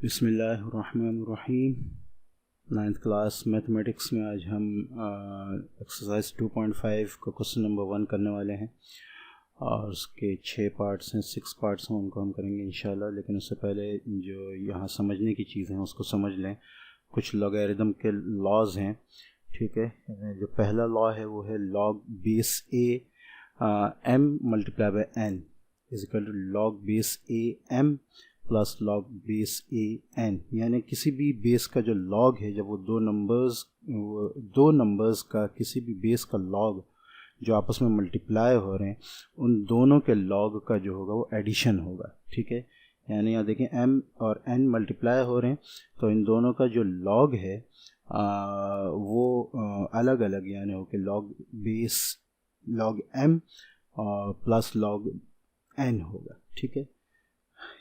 बिस्मिल्लाहिर्रहमानिर्रहीम। 9th class mathematics में आज हम एक्सरसाइज 2.5 का क्वेश्चन नंबर 1 करने वाले हैं और उसके 6 पार्ट्स हैं, 6 पार्ट्स हैं, उनको हम करेंगे इंशाल्लाह। लेकिन उससे पहले जो यहाँ समझने की चीज़ें हैं उसको समझ लें। कुछ लॉगरिथम के लॉज हैं, ठीक है। जो पहला लॉ है वो है log base a m multiply by n is equal to log base a m plus log base a n। यानी किसी भी बेस का जो लॉग है, जब वो दो नंबर्स का किसी भी बेस का लॉग जो आपस में मल्टीप्लाई हो रहे हैं, उन दोनों के लॉग का जो होगा वो एडिशन होगा, ठीक है। यानी यहाँ देखें m और n मल्टीप्लाई हो रहे हैं, तो इन दोनों का जो लॉग है वो अलग अलग यानी हो के log base log m plus log n होगा, ठीक है।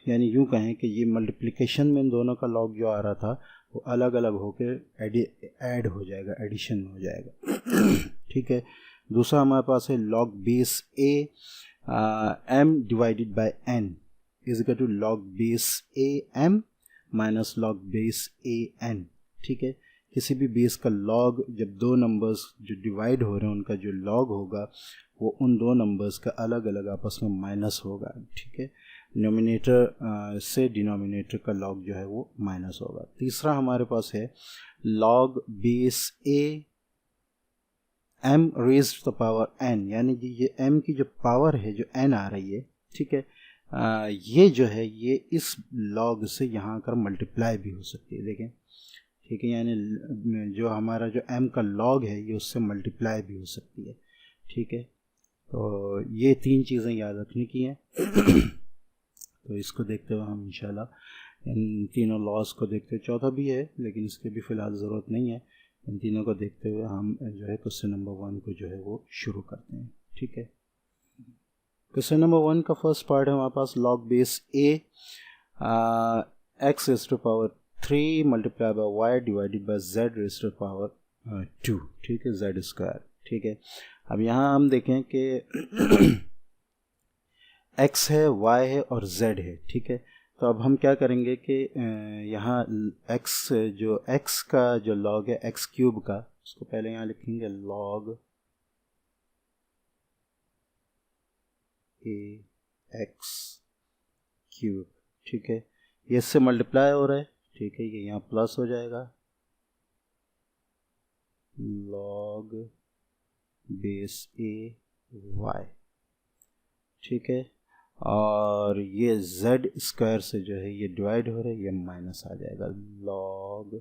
यानी यूँ कहें कि ये मल्टीप्लिकेशन में इन दोनों का लॉग जो आ रहा था वो अलग अलग होकर ऐड हो जाएगा, एडिशन हो जाएगा, ठीक है। दूसरा हमारे पास है log base a m divided by n is equal to log base a m minus log base a n, ठीक है। किसी भी बेस का लॉग जब दो नंबर्स जो डिवाइड हो रहे हैं उनका जो लॉग होगा वो उन दो नंबर्स का अलग अलग आपस में माइनस होगा, ठीक है। नोमिनेटर से डिनोमिनेटर का लॉग जो है वो माइनस होगा। तीसरा हमारे पास है log base a m raised to the power n, यानी कि ये m की जो पावर है जो n आ रही है, ठीक है, ये जो है ये इस लॉग से यहाँ कर मल्टीप्लाई भी हो सकती है, देखें, ठीक है। यानी जो हमारा जो m का लॉग है ये उससे मल्टीप्लाई भी हो सकती है, ठीक है। तो ये तीन चीज़ें याद रखने की हैं। तो इसको देखते हुए हम इंशाल्लाह इन तीनों लॉज को देखते हुए, चौथा भी है लेकिन इसके भी फ़िलहाल ज़रूरत नहीं है, इन तीनों को देखते हुए हम जो है क्वेश्चन नंबर 1 को जो है वो शुरू करते हैं, ठीक है। क्वेश्चन नंबर 1 का फर्स्ट पार्ट है हमारे पास log base A x raise to power 3 multiply by y divided by z raise to power 2, ठीक है, z स्क्वायर, ठीक है। अब यहाँ हम देखें कि x है, y है और z है, ठीक है। तो अब हम क्या करेंगे कि यहाँ x का जो लॉग है x क्यूब का, उसको पहले यहाँ लिखेंगे लॉग ए x क्यूब, ठीक है। ये इससे मल्टीप्लाई हो रहा है, ठीक है, ये यहाँ प्लस हो जाएगा लॉग बेस ए y, ठीक है। और ये z स्क्वायर से जो है ये डिवाइड हो रहा है, ये माइनस आ जाएगा log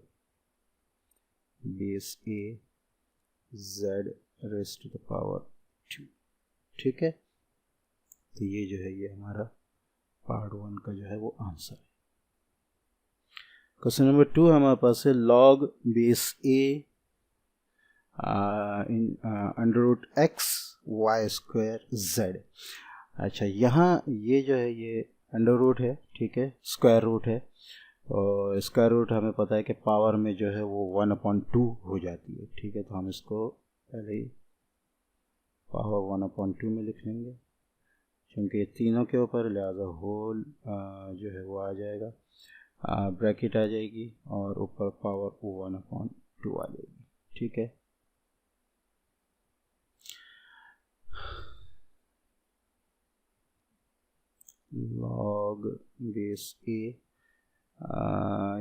base a z raise to the power 2, ठीक है। तो ये जो है ये हमारा पार्ट 1 का जो है वो आंसर है। क्वेश्चन नंबर 2 हमारे पास है log base A under root x y square z। अच्छा, यहाँ ये जो है ये अंडर रूट है, ठीक है, स्क्वायर रूट है, और स्क्वायर रूट हमें पता है कि पावर में जो है वो 1/2 हो जाती है, ठीक है। तो हम इसको पहले ही पावर 1/2 में लिख लेंगे, क्योंकि ये तीनों के ऊपर, लिहाजा होल जो है वो आ जाएगा, ब्रैकेट आ जाएगी और ऊपर पावर 1/2 आ जाएगी, ठीक है। लॉग बेस ए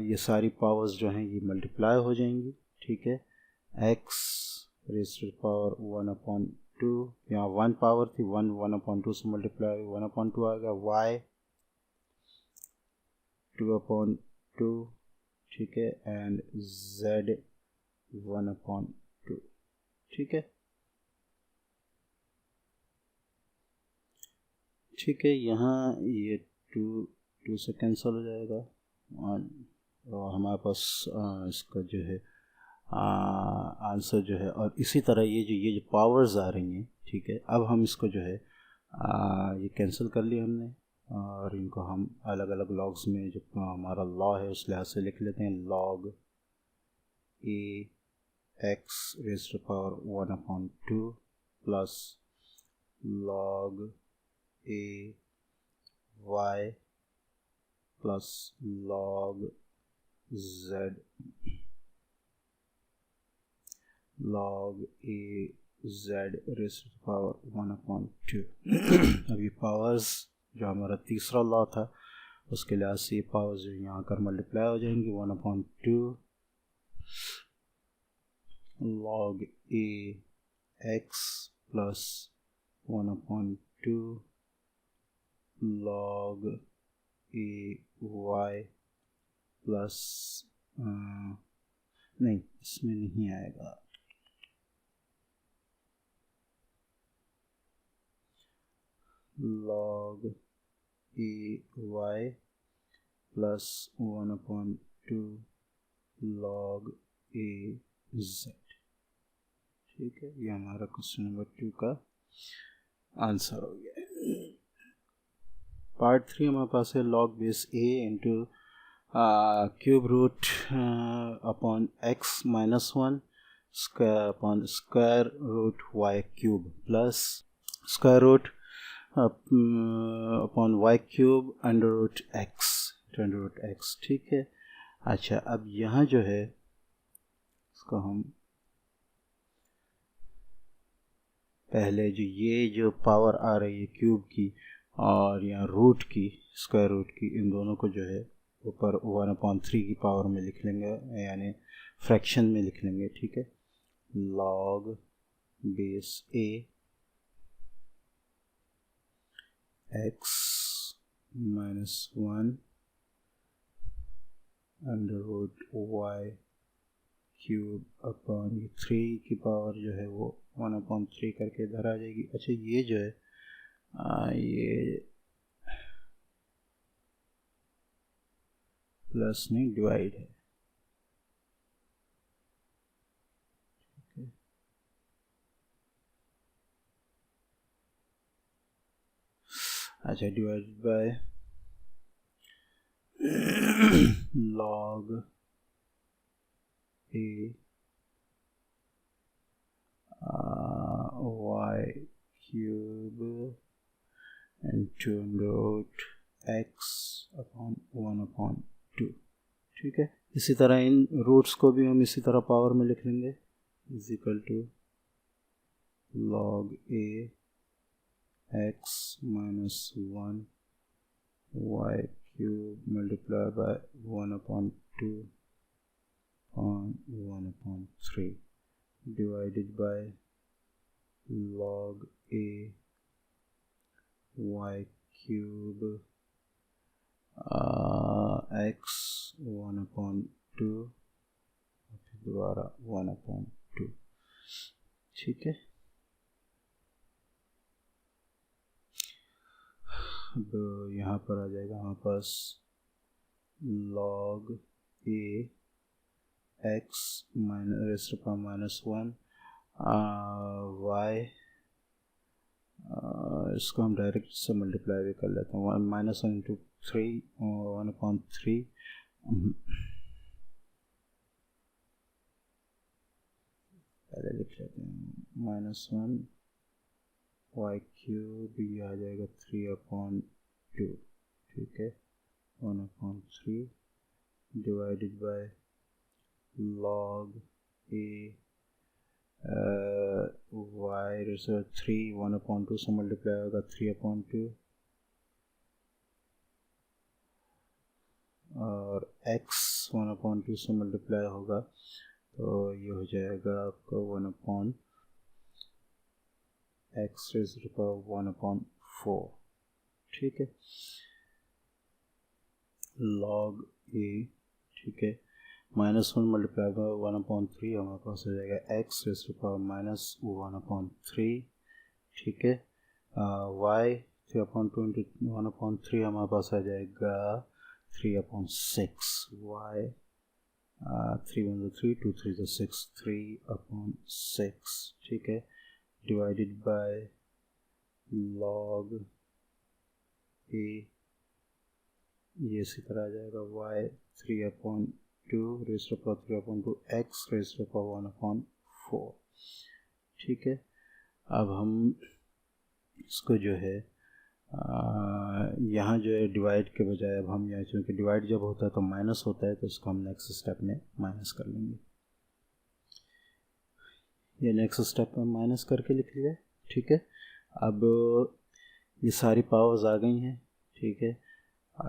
ये सारी पावर्स जो हैं ये मल्टीप्लाई हो जाएंगी, ठीक है। x रेज़ टू पावर 1/2, यहाँ 1 पावर थी, 1/2 से मल्टीप्लाई 1/2 आ गया, y 2/2, ठीक है, एंड z 1/2, ठीक है, ठीक है। यहाँ ये 2 से कैंसिल हो जाएगा और हमारे पास इसका जो है आंसर जो है, और इसी तरह ये जो पावर्स आ रही हैं, ठीक है। अब हम इसको जो है ये कैंसिल कर लिया हमने और इनको हम अलग अलग लॉग्स में जो हमारा लॉ है उस लिहाज से लिख लेते हैं log a x raise to power 1/2 plus log a y plus log z log a z raise to the power 1/2। अब ये पावर्स जो हमारा तीसरा लॉ था उसके लिहाज से ये पावर्स जो यहाँ कर मल्टीप्लाई हो जाएंगी 1/2 log a x plus 1/2 log a y plus नहीं इसमें नहीं आएगा, log a y plus 1/2 log a z। ठीक है, ये हमारा क्वेश्चन नंबर 2 का आंसर हो गया। पार्ट 3 हमारे पास है log base a into cube root upon x minus 1 square upon square root y cube plus square root upon y cube under root x। ठीक है, अच्छा अब यहाँ जो है इसको हम पहले जो पावर आ रही है क्यूब की और यहाँ रूट की स्क्वायर रूट की, इन दोनों को जो है ऊपर 1/3 की पावर में लिख लेंगे, यानी फ्रैक्शन में लिख लेंगे। ठीक है, log base a x minus 1 under root y cube upon 3 की पावर जो है वो 1/3 करके इधर आ जाएगी। अच्छा ये जो है ये प्लस नहीं डिवाइड है। अच्छा divided by log a y cube into root x upon 1/2। ठीक है, इसी तरह इन रूट्स को भी हम इसी तरह पावर में लिख लेंगे, is equal to log a x minus 1 y cube multiply by 1/2 on 1/3 divided by log a y cube x 1/2 दोबारा 1/2। ठीक है, अब यहाँ पर आ जाएगा हमारे पास log a x raise to power minus 1 y, इसको हम डायरेक्ट से मल्टीप्लाई भी कर लेते हैं, 1 - 1 × 3 1/3 पहले लिख लेते हैं -1 y क्यूब, ये आ जाएगा 3/2। ठीक है, 1/3 divided by log a y raise 3 1/2 से मल्टीप्लाई होगा 3/2 और x 1/2 से मल्टीप्लाई होगा तो ये हो जाएगा आपका 1/x रेज़ टू पावर 1/4। ठीक है, log a, ठीक है, -1 मल्टीप्लाई बाय 1/3 हमारे पास हो जाएगा x रेज़ टू पावर -1/3। ठीक है, y 3/2 × 1/3 हमारे पास आ जाएगा 3/6 y 3 × 1 = 3 2 3 = 6 3/6। ठीक है, डिवाइडेड बाय log a, ये इसी तरह आ जाएगा y 3/2 raise to power 3/2 x raise to power 1/4। ठीक है, अब हम इसको जो है यहाँ जो है डिवाइड के बजाय अब हम यहाँ, चूँकि डिवाइड जब होता है तो माइनस होता है, तो इसको हम नेक्स्ट स्टेप में माइनस कर लेंगे। ये नेक्स्ट स्टेप में माइनस करके लिख लिया, ठीक है। अब ये सारी पावर्स आ गई हैं, ठीक है।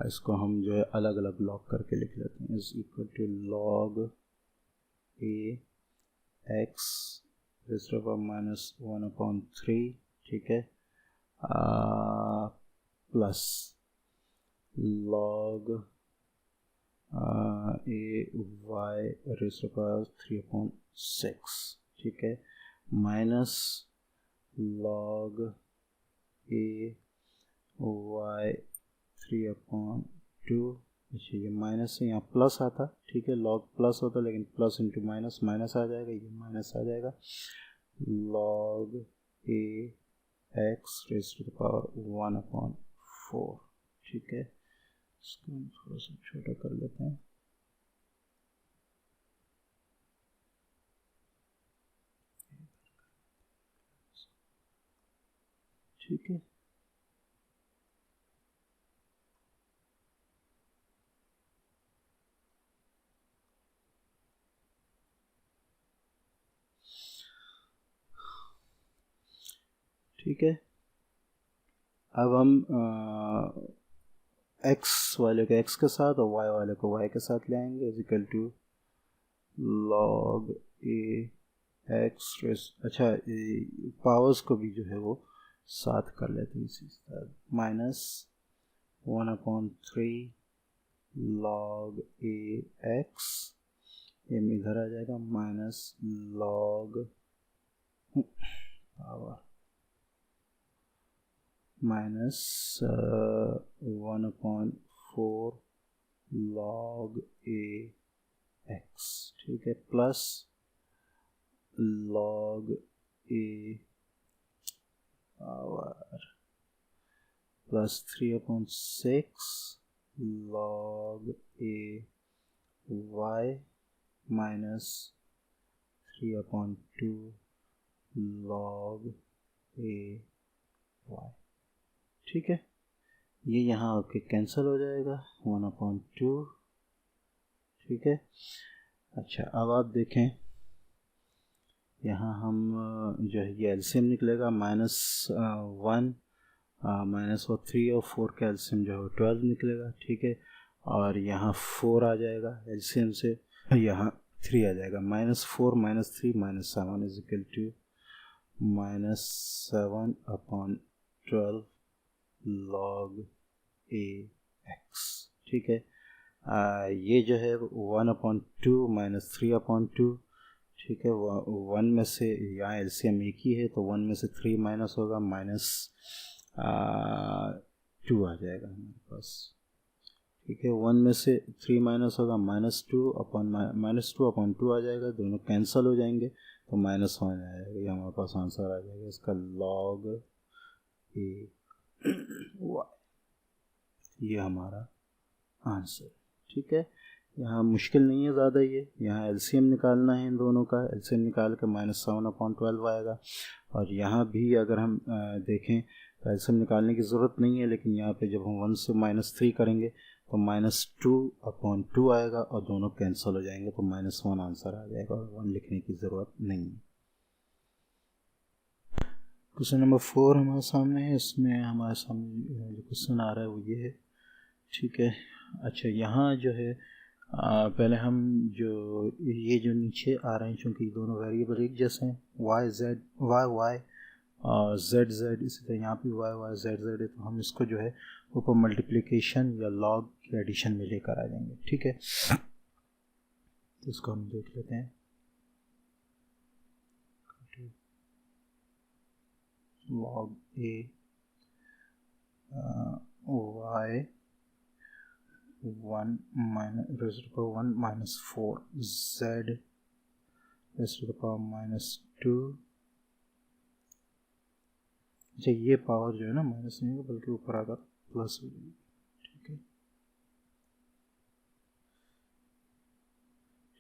इसको हम जो है अलग अलग लॉग करके लिख लेते हैं। Is equal to log a x -1/3, ठीक है, प्लस लॉग ए वाई (3/6), ठीक है, माइनस लॉग ए वाई 3/2। अच्छा, ये माइनस से यहाँ प्लस आता, ठीक है, लॉग प्लस होता लेकिन प्लस इंटू माइनस, माइनस आ जाएगा, ये माइनस आ जाएगा। लॉग ए एक्स (1/4), ठीक है। इसको हम थोड़ा सा छोटा कर लेते हैं, ठीक है। ठीक है, अब हम एक्स वाले को एक्स के साथ और वाई वाले को वाई के साथ ले आएंगे। Equal to log a x, अच्छा पावर्स को भी जो है वो साथ कर लेते हैं इसी तरह, -1/3 लॉग ए एक्स, ये इधर आ जाएगा, minus log power -1/4 log a x, ठीक है, plus log A power plus 3/6 log a Y -3/2 log a Y, ठीक है। ये यहाँ आके कैंसिल हो जाएगा, 1/2, ठीक है। अच्छा, अब आप देखें यहाँ हम जो है ये एलसीएम निकलेगा, -1 -3 और 4 का एलसीएम जो है 12 निकलेगा, ठीक है। और यहाँ 4 आ जाएगा एलसीएम से, यहाँ 3 आ जाएगा, -4 -3 -7 is equal to -7/12 log a x, ठीक है। ये जो है 1/2 -3/2, ठीक है। 1 में से यहाँ एलसीएम एक ही है तो 1 में से 3 माइनस होगा, -2 आ जाएगा हमारे पास, ठीक है। 1 में से 3 माइनस होगा, -2/2 आ जाएगा, दोनों कैंसिल हो जाएंगे तो -1 आ जाएगा, ये हमारे पास आंसर आ जाएगा इसका, लॉग ए वाई, ये हमारा आंसर, ठीक है। यहाँ मुश्किल नहीं है ज़्यादा, ये यहाँ एलसीएम निकालना है इन दोनों का, एलसीएम निकाल के -7/12 आएगा। और यहाँ भी अगर हम देखें तो एलसीएम निकालने की ज़रूरत नहीं है, लेकिन यहाँ पे जब हम 1 से -3 करेंगे तो -2/2 आएगा और दोनों कैंसिल हो जाएंगे तो -1 आंसर आ जाएगा और 1 लिखने की ज़रूरत नहीं है। क्वेश्चन नंबर 4 हमारे सामने है, इसमें हमारे सामने जो क्वेश्चन आ रहा है वो ये है, ठीक है। अच्छा, यहाँ जो है पहले हम जो ये जो नीचे आ रहे हैं, चूँकि दोनों वेरिएबल एक जैसे हैं, वाई जेड वाई वाई और जेड जेड, इसी तरह यहाँ भी वाई वाई जेड जेड है, तो हम इसको जो है ऊपर मल्टीप्लिकेशन या लॉग के एडिशन में लेकर आ जाएंगे, ठीक है। तो इसको हम देख लेते हैं, लॉग ए वाई 1 -4 z -2। अच्छा, ये पावर जो है ना माइनस नहीं होगा बल्कि ऊपर आकर प्लस हो जाएगी, ठीक है,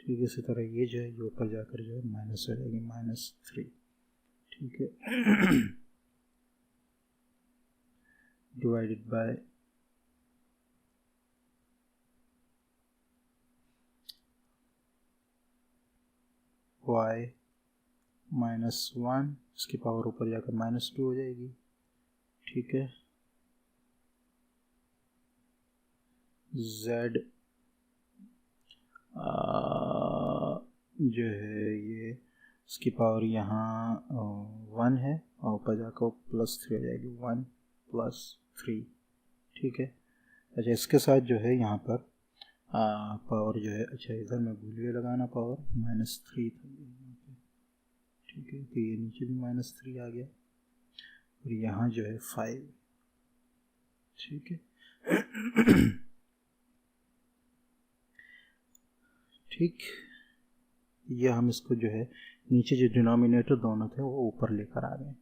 ठीक है। इसी तरह ये जो है ये ऊपर जाकर जो है माइनस हो जाएगी, -3, ठीक है। डिवाइडेड बाय y -1, इसकी पावर ऊपर जाकर -2 हो जाएगी, ठीक है। z जो है ये इसकी पावर यहाँ 1 है और ऊपर जाकर +3 हो जाएगी, 1 + 3, ठीक है। अच्छा, इसके साथ जो है यहाँ पर पावर जो है, अच्छा इधर मैं भूल गया लगाना, पावर -3 था, ठीक है। तो ये नीचे भी -3 आ गया और यहाँ जो है 5, ठीक है। ठीक, ये हम इसको जो है नीचे जो डिनोमिनेटर दोनों थे वो ऊपर लेकर आ गए,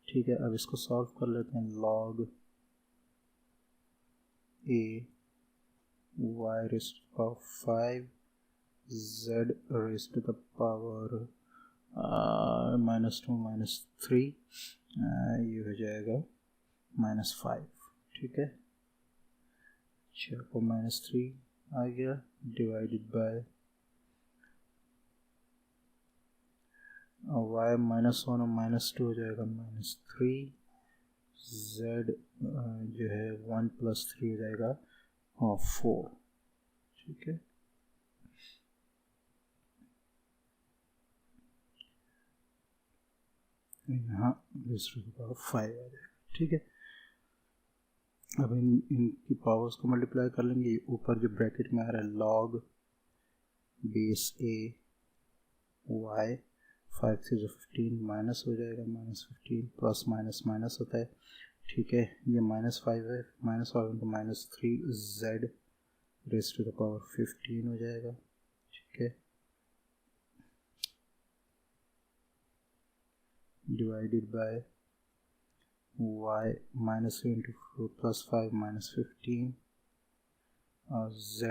ठीक है। अब इसको सॉल्व कर लेते हैं। log a y raised to the power 5 z raised to the power -2 -3, ये हो जाएगा -5, ठीक है। अच्छा, को -3 आ गया, डिवाइडेड बाय y -1 और -2 हो जाएगा -3, z जो है 1 + 3 हो जाएगा और 4, ठीक है। यहाँ 5 आ जाएगा, ठीक है। अब इनकी पावर्स को मल्टीप्लाई कर लेंगे। ऊपर जो ब्रैकेट में आ रहा है log बेस a y, 5 से जो 15 माइनस हो जाएगा, -15 प्लस माइनस होता है, ठीक है। ये -5 है, -5 into -3 z raise to the power 15 हो जाएगा, ठीक है। डिवाइडेड बाय y -3 into 4 + 5 -15 और z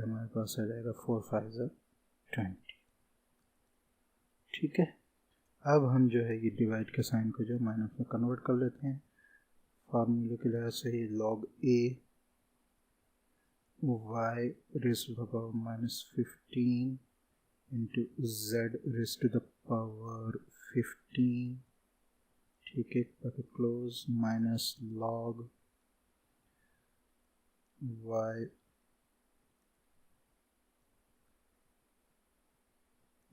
हमारे पास आ जाएगा 4 5 20, ठीक है। अब हम जो है ये डिवाइड के साइन को जो माइनस में कन्वर्ट कर लेते हैं फार्मूले के लिहाज से। ही log a y raised to the power -15 into z raised to the power 15, ठीक है, bracket close, minus log y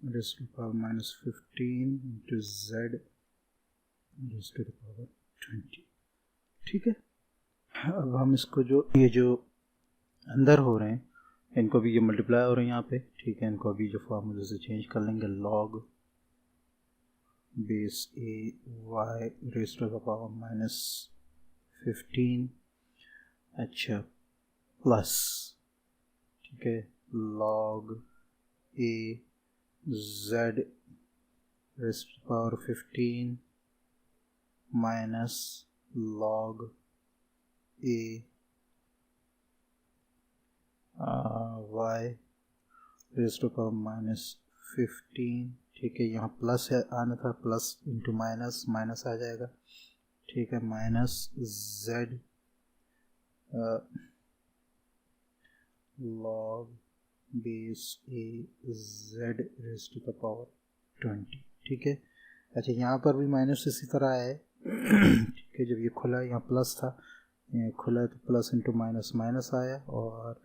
raised to the power -15 into z raised to the power 20, ठीक है। अब हम इसको जो ये जो अंदर हो रहे हैं इनको भी ये मल्टीप्लाई हो रहे हैं यहाँ पे, ठीक है। इनको अभी जो फार्मूले से चेंज कर लेंगे। log base a y raise to the power -15, अच्छा, प्लस, ठीक है, log a z raise to the power 15 minus log a y raise to the power -15, ठीक है। यहाँ प्लस है, आना था, प्लस इंटू माइनस आ जाएगा, ठीक है। Minus z log base a z raise to the power 20, ठीक है। अच्छा, यहाँ पर भी माइनस इसी तरह है, ठीक है। जब ये खुला है, यहाँ प्लस था, ये खुला है तो प्लस इंटू माइनस आया, और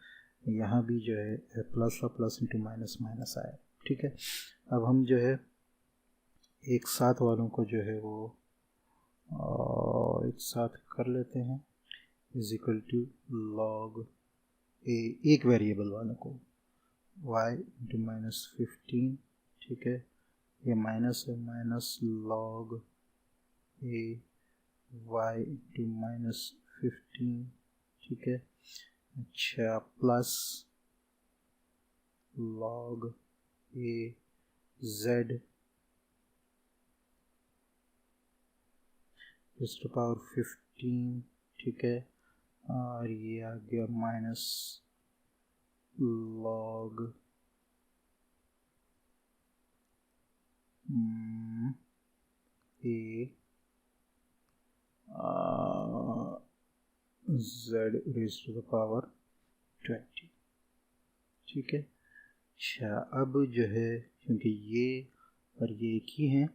यहाँ भी जो है प्लस और प्लस इंटू माइनस आया, ठीक है। अब हम जो है एक साथ वालों को जो है वो एक साथ कर लेते हैं, is equal to log a, एक वेरिएबल वालों को y इंटू -15, ठीक है। ये माइनस है, minus log a y into -15, ठीक है। अच्छा, plus log a z raise to power 15, ठीक है। और ये आ गया minus log a z raise to the power 20। ठीक है। अच्छा, अब जो है क्योंकि ये और ये एक ही हैं,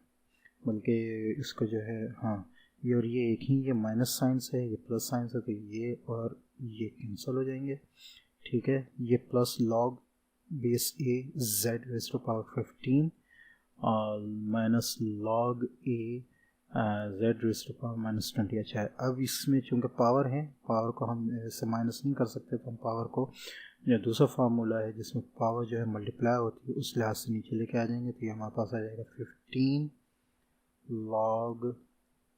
बल्कि इसको जो है, हाँ, ये और ये एक ही, ये माइनस साइन से है, ये प्लस साइन से, तो ये और ये कैंसिल हो जाएंगे। ठीक है। ये plus log base a z raise to power 15 और minus log a z raise to power -20। अच्छा है, अब इसमें चूँकि पावर है, पावर को हम ऐसे माइनस नहीं कर सकते, तो हम पावर को जो दूसरा फार्मूला है जिसमें पावर जो है मल्टीप्लाई होती है, उस लिहाज से नीचे लेके आ जाएंगे। तो ये हमारे पास आ जाएगा 15 log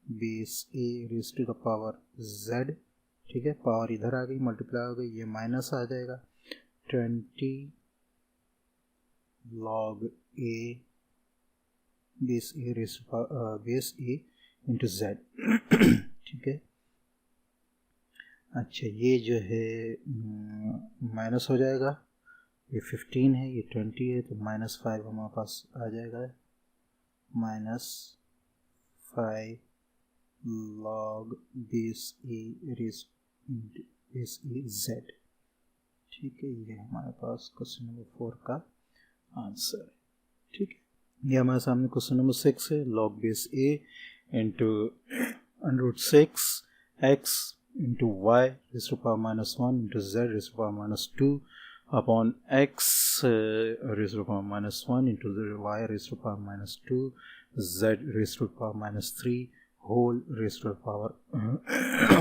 base a raise to the power z। ठीक है, पावर इधर आ गई, मल्टीप्लाई हो गई, ये माइनस आ जाएगा 20 log a base a raise to base a into z। ठीक है। अच्छा, ये जो है माइनस हो जाएगा, ये 15 है, ये 20 है, तो -5 हमारे पास आ जाएगा, -5 log base a rays base a Z. ठीक है, ये हमारे पास क्वेश्चन नंबर 4 का आंसर है। ठीक है, ये हमारे सामने क्वेश्चन नंबर 6 है, log base a into √6 x into y raised to power -1 into z raised to power -2 upon x raised to power -1 into the y raised to power -2 z raised to power -3 whole raised to power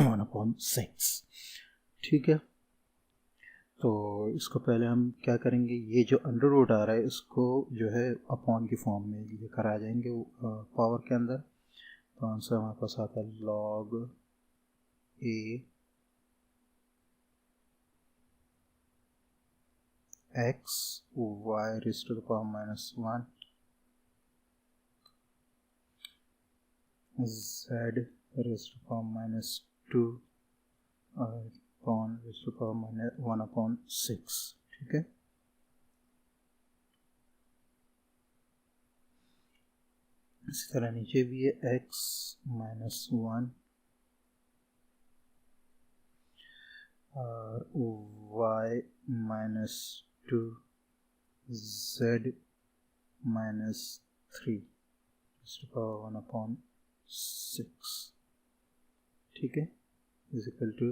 1/6। ठीक है, तो इसको पहले हम क्या करेंगे, ये जो अंडर रूट आ रहा है इसको जो है अपॉन की फॉर्म में लेकर आ जाएंगे पावर के अंदर। तो आंसर हमारे पास आता है log a x y raised to the power -1 z raised to the power -2 upon raised to the power 1/6। ठीक है, इसी तरह नीचे भी है x -1 और y -2 z -3 raised to the power 1/6। ठीक है, इज इक्वल टू,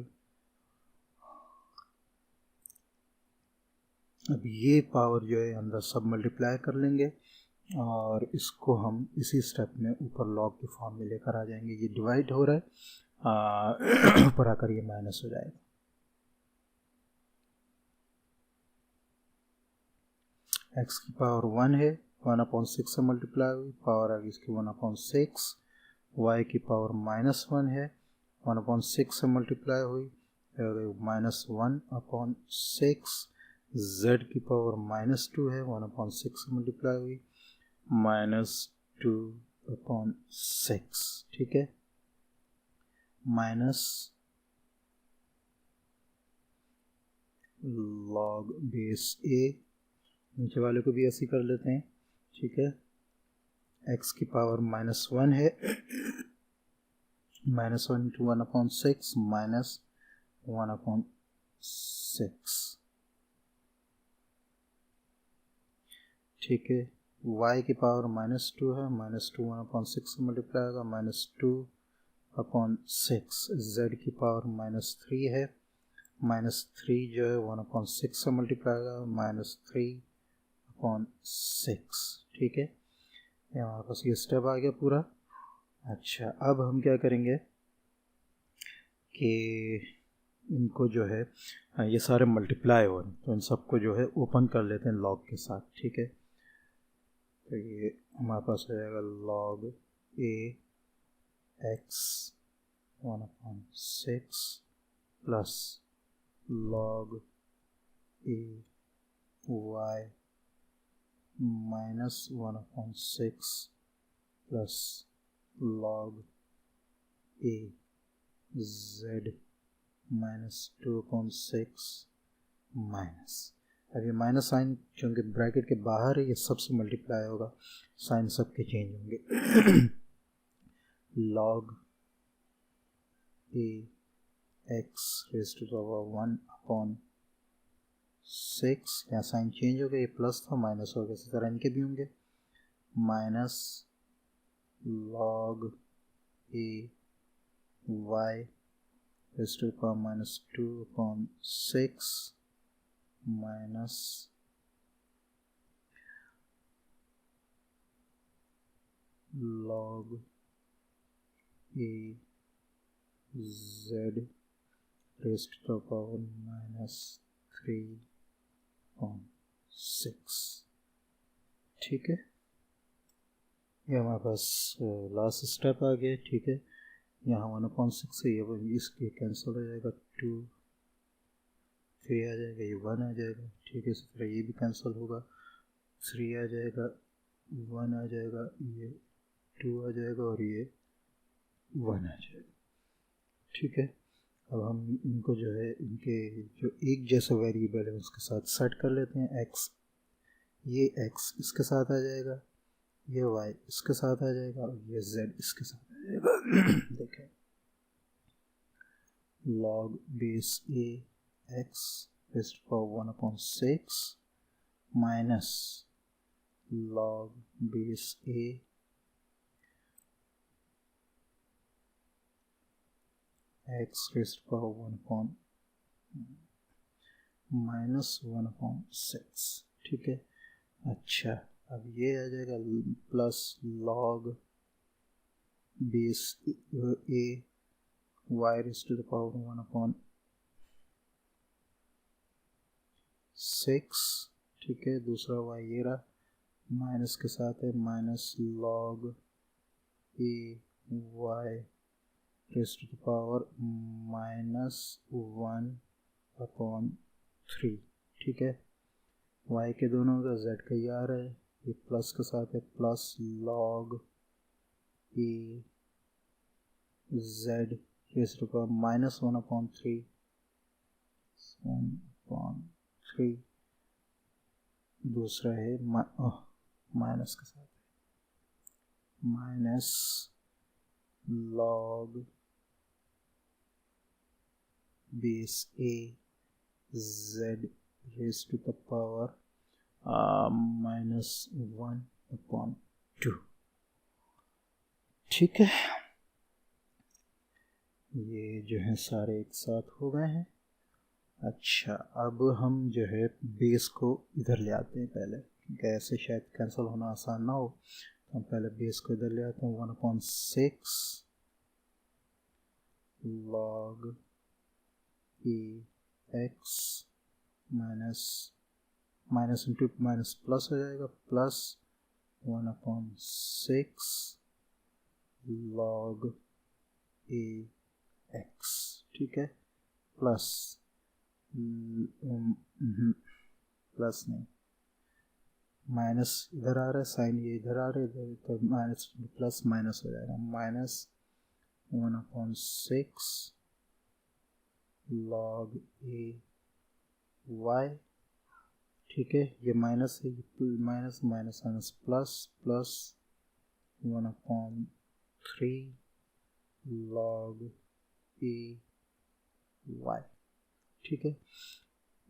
अब ये पावर जो है अंदर सब मल्टीप्लाई कर लेंगे और इसको हम इसी स्टेप में ऊपर लॉग की फॉर्म में लेकर आ जाएंगे। ये डिवाइड हो रहा है, ऊपर आकर ये माइनस हो जाएगा। x की पावर 1 है, 1/6 से मल्टीप्लाई हुई, पावर आ गई इसकी 1/6। y की पावर -1 है, 1/6 से मल्टीप्लाई हुई, -1/6। z की पावर -2 है, 1/6 से मल्टीप्लाई हुई, -2/6। ठीक है, माइनस लॉग बेस ए, नीचे वाले को भी ऐसे कर लेते हैं। ठीक है, x की पावर -1 है, -1 × 1/6 -1/6। ठीक है, y की पावर -2 है, -2 1/6 से मल्टीप्लाई होगा, -2/6। z की पावर -3 है, -3 जो है 1/6 से मल्टीप्लाई होगा, -3/6। ठीक है, ये हमारे पास ये स्टेप आ गया पूरा। अच्छा, अब हम क्या करेंगे कि इनको जो है ये सारे मल्टीप्लाई हो रहे हैं, तो इन सबको जो है ओपन कर लेते हैं लॉग के साथ। ठीक है, तो ये हमारे पास हो जाएगा log a x 1/6 plus log a y -1/6 plus log A z -2/6 minus, अब ये माइनस साइन चूँकि ब्रैकेट के बाहर है, ये सबसे मल्टीप्लाई होगा, साइन सबके चेंज होंगे। Log a x raise to the power 1 upon 6, यहाँ साइन चेंज हो गया, ये प्लस था माइनस हो गया, इसी तरह इनके भी होंगे, minus log a y raise to the power minus 2 upon 6 minus log a z raised to the power minus 3/6। ठीक है, ये हमारे पास लास्ट स्टेप आ गया। ठीक है, यहाँ 1/6 है, ये इसके कैंसिल हो जाएगा, 2 3 आ जाएगा, ये 1 आ जाएगा। ठीक है, इसी तरह ये भी कैंसिल होगा, 3 आ जाएगा, 1 आ जाएगा, ये 2 आ जाएगा और ये 1 आ जाएगा। ठीक है, अब हम इनको जो है इनके जो एक जैसा वेरिएबल है उसके साथ सेट कर लेते हैं। x, ये x इसके साथ आ जाएगा, ये y इसके साथ आ जाएगा और ये z इसके साथ आ जाएगा। देखें, log base a x raised to power 1/6 minus log base a x raised to power 1/(-1/6। ठीक है, अच्छा, अब ये आ जाएगा plus log base a y raised to the power 1/6। ठीक है, दूसरा y ये रहा, माइनस के साथ है, minus log a y raised to the power -1/3। ठीक है, y के दोनों का z का ये आ रहा है, ये प्लस के साथ है, plus log a z raised to the power -1/3 दूसरा है माइनस के साथ, minus log base a z raised to the power -1/2। ठीक है, ये जो है सारे एक साथ हो गए हैं। अच्छा, अब हम जो है बेस को इधर ले आते हैं पहले, क्योंकि ऐसे शायद कैंसिल होना आसान ना हो, तो हम पहले बेस को इधर ले आते हैं। 1/6 log a x minus into minus plus हो जाएगा, प्लस 1/6 log a x। ठीक है, प्लस प्लस नहीं, माइनस इधर आ रहा है, साइन ये इधर आ रहा है, तो माइनस प्लस माइनस हो जाएगा, माइनस 1/6 log a y। ठीक है, ये माइनस है, minus minus minus plus, plus 1/3 log a y। ठीक है,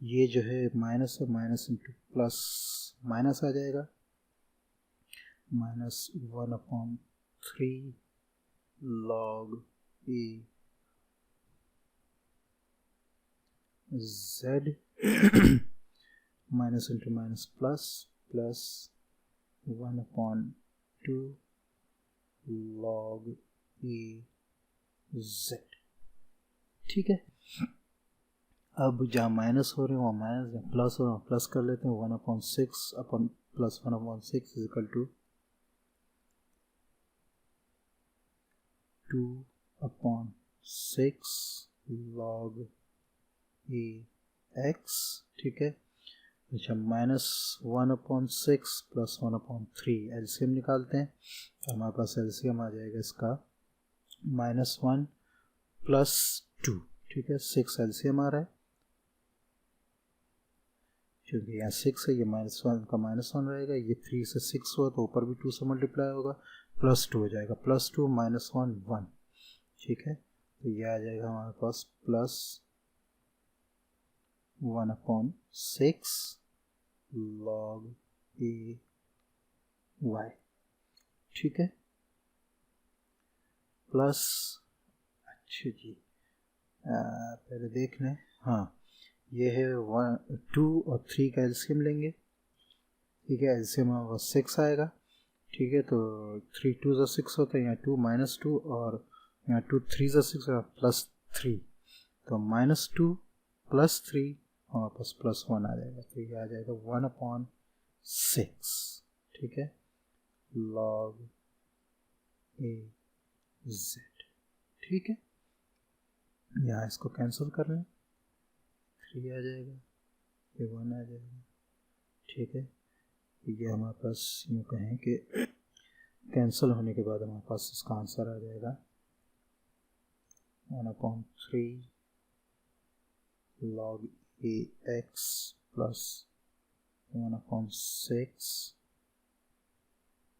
ये जो है माइनस है, माइनस इंटू प्लस माइनस आ जाएगा, minus 1/3 log a z minus into minus plus, plus 1/2 log a z। ठीक है, अब जहाँ माइनस हो रहे हैं वहाँ माइनस, जहाँ प्लस हो रहा है प्लस कर लेते हैं। 1/6 अपन plus 1/6 is equal to 2/6 log a x। ठीक है, अच्छा, माइनस 1/6 प्लस 1/3 एलसीएम निकालते हैं, तो हमारे पास एलसीएम आ जाएगा इसका -1 प्लस 2। ठीक है, 6 एलसीएम आ रहा है, क्योंकि यहाँ 6 है, ये -1 का -1 रहेगा, ये 3 से 6 हुआ तो ऊपर भी 2 से मल्टीप्लाई होगा, +2 हो जाएगा, +2 -1 1। ठीक है, तो ये आ जाएगा हमारे पास प्लस 1/6 log a y, ठीक है, प्लस, अच्छा जी, पहले देख लें, हाँ ये है 2 और 3 का एलसीएम लेंगे, ठीक है, एलसीएम हमारे पास 6 आएगा, ठीक है, तो 3 2 ज़ा 6 होता है, यहाँ 2 -2 और यहाँ 2 3 ज़ा 6 और प्लस 3, तो -2 प्लस 3 और प्लस 1 आ जाएगा, तो ये आ जाएगा 1/6, ठीक है, log a z, ठीक है, यहाँ इसको कैंसिल कर लें, 3 आ जाएगा, ये 1 आ जाएगा, ठीक है, ये हमारे पास यूँ कहें कि कैंसिल होने के बाद हमारे पास इसका आंसर आ जाएगा 1/3 log ax plus 1/6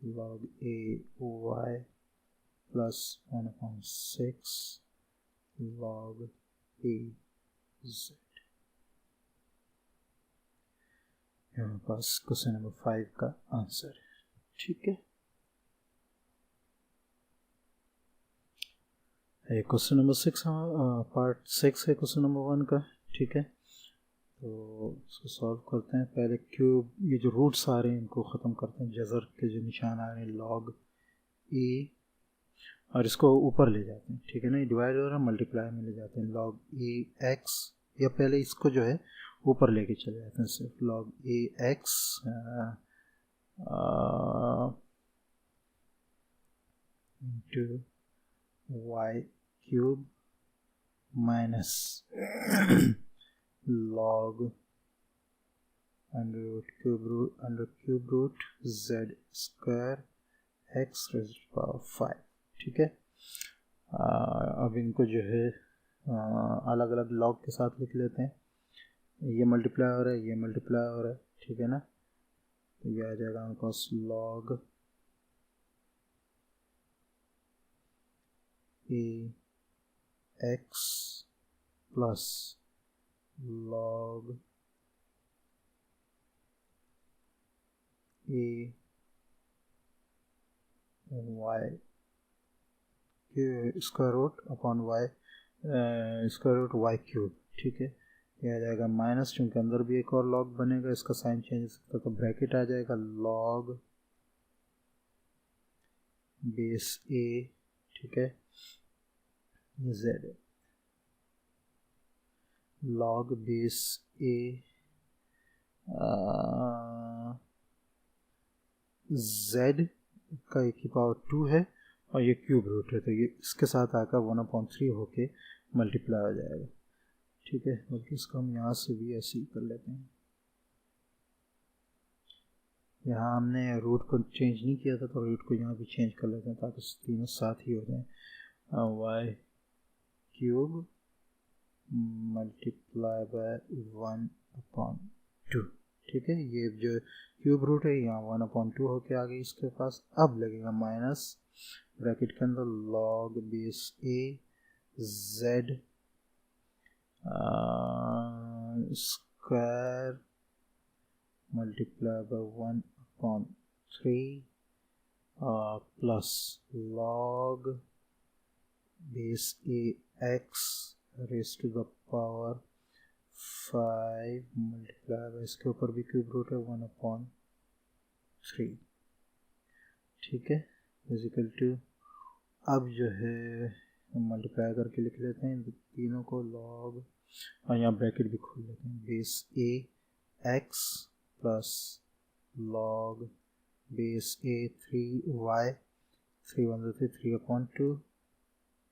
log ay plus 1/6 log az। हमारे पास क्वेश्चन नंबर 5 का आंसर है, ठीक है। क्वेश्चन नंबर 6 पार्ट 6 है क्वेश्चन नंबर 1 का, ठीक है, तो इसको सॉल्व करते हैं। पहले क्यूब, ये जो रूट्स आ रहे हैं इनको ख़त्म करते हैं, जज़र के जो निशान आ रहे हैं log a, और इसको ऊपर ले जाते हैं, ठीक है ना, ये डिवाइड हो रहा है, मल्टीप्लाई में ले जाते हैं log a x, या पहले इसको जो है ऊपर लेके चले जाते हैं, सिर्फ log a x into y cube minus log under cube root z square x raise to power 5, ठीक है। अब इनको जो है अलग अलग लॉग के साथ लिख लेते हैं, ये मल्टीप्लाई हो रहा है, ये मल्टीप्लाई हो रहा है, ठीक है ना, तो ये आ जाएगा हमारे पास log a x plus log a y square root upon y square root y cube, ठीक है, ये आ जाएगा माइनस, क्योंकि अंदर भी एक और लॉग बनेगा, इसका साइन चेंज हो सकता है, तो ब्रैकेट आ जाएगा log बेस a, ठीक है, z log base a z का e की पावर 2 है और ये क्यूब रूट है, तो ये इसके साथ आकर 1/3 होके मल्टीप्लाई हो जाएगा, ठीक है, बल्कि इसको हम यहाँ से भी ऐसे ही कर लेते हैं, यहाँ हमने रूट को चेंज नहीं किया था, तो रूट को यहाँ भी चेंज कर लेते हैं ताकि तीनों साथ ही हो जाएं, y क्यूब मल्टीप्लाई बाय 1/2, ठीक है, ये जो क्यूब रूट है यहाँ 1/2 होके आ गई इसके पास। अब लगेगा माइनस ब्रैकेट के अंदर log base a z square multiply by 1/3 plus log base a x raise to the power 5 multiply by, इसके ऊपर भी क्यूब रूट है, 1/3, ठीक है, इक्वल टू, अब जो है हम मल्टीप्लाई करके लिख लेते हैं तीनों को log, और यहाँ ब्रैकेट भी खोल लेते हैं, base a x plus log base a 3y 3 1 3 3/2,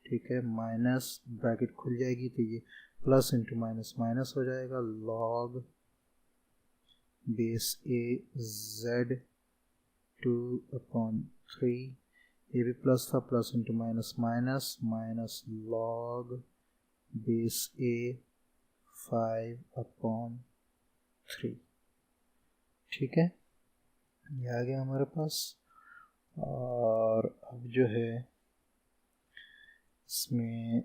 ठीक है, माइनस ब्रैकेट खुल जाएगी तो ये प्लस इंटू माइनस माइनस हो जाएगा, log बेस a z 2/3, ये भी प्लस था, plus into minus minus minus log base a 5/3, ठीक है, ये आ गया हमारे पास। और अब जो है इसमें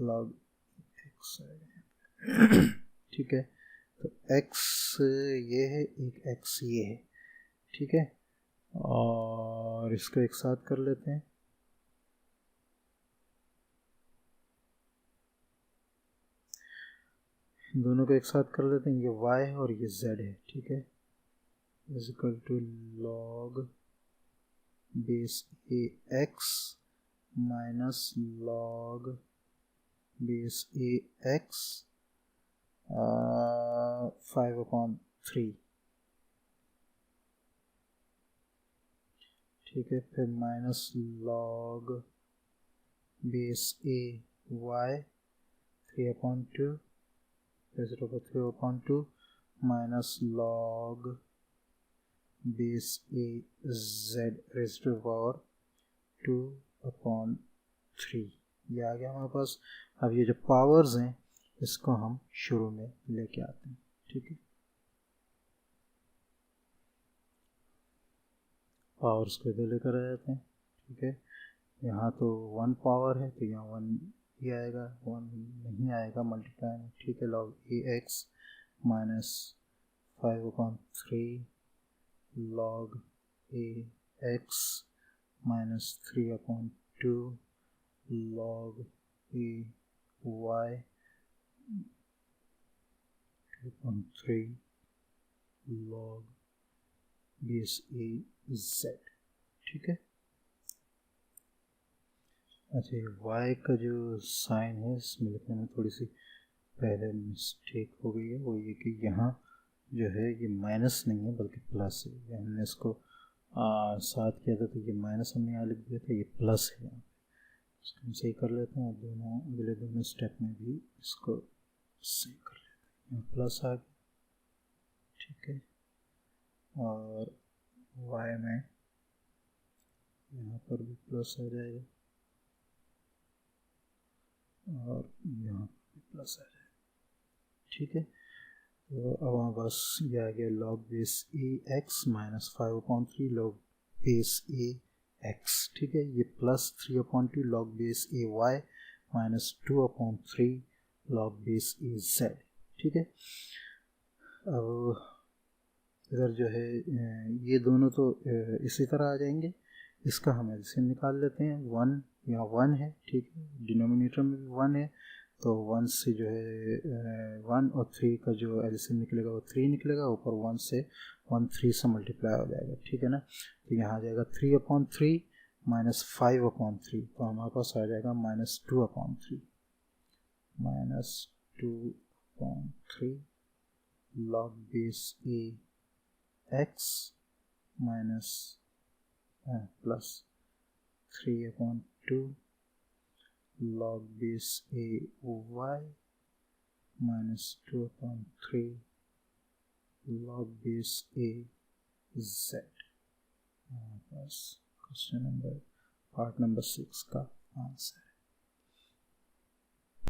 log x है, ठीक है। तो x ये है, एक x ये है, ठीक है। और इसको एक साथ कर लेते हैं, दोनों को एक साथ कर लेते हैं। ये y है और ये z है, ठीक है। Is equal to log base a x minus log base a x 5/3, ठीक है। फिर minus log base a y 3/2, फिर 3/2 minus log base a z raise to power 2/3, ये आ गया हमारे पास। अब ये जो पावर्स हैं इसको हम शुरू में लेके आते हैं, ठीक है। पावर्स को इधर लेकर आ जाते हैं, ठीक है। यहाँ तो 1 पावर है तो यहाँ 1 ही आएगा, 1 नहीं आएगा मल्टीप्लाई में, ठीक है। log ax minus 5/3 log ax minus 3/2 log ay 2/3 log base a z, ठीक है। अच्छा, ये y का जो साइन है इसमें लिखने में थोड़ी सी पहले मिस्टेक हो गई है, वो ये कि यहाँ जो है ये माइनस नहीं है बल्कि प्लस है। ये हमने इसको साथ किया था तो ये माइनस हमने यहाँ लिख दिया था, ये प्लस है यहाँ पे। इसको हम सही कर लेते हैं और दोनों अगले दोनों स्टेप में भी इसको सही कर लेते हैं। यहाँ प्लस आ गया, ठीक है। और y में यहाँ पर भी प्लस आ जाएगा और यहाँ पर भी प्लस आ जाएगा, ठीक है। तो अब हमारे पास ये आ गया log base a x minus 5/3 log base a x, ठीक है। ये plus 3/2 log base a y minus 2/3 log base a z, ठीक है। अब इधर जो है ये दोनों तो इसी तरह आ जाएंगे, इसका हम एलसीएम निकाल लेते हैं। 1 यहाँ 1 है, ठीक है, डिनोमिनेटर में भी 1 है, तो 1 से जो है 1 और 3 का जो एलसीएम निकलेगा वो 3 निकलेगा, ऊपर 1 से 1 3 से मल्टीप्लाई हो जाएगा, ठीक है ना। तो यहाँ आ जाएगा 3/3 माइनस 5/3, तो हमारे पास आ जाएगा minus 2/3 log base a x minus plus 3/2 log base a y minus 2/3 log base a z। बस क्वेश्चन नंबर पार्ट नंबर 6 का आंसर है।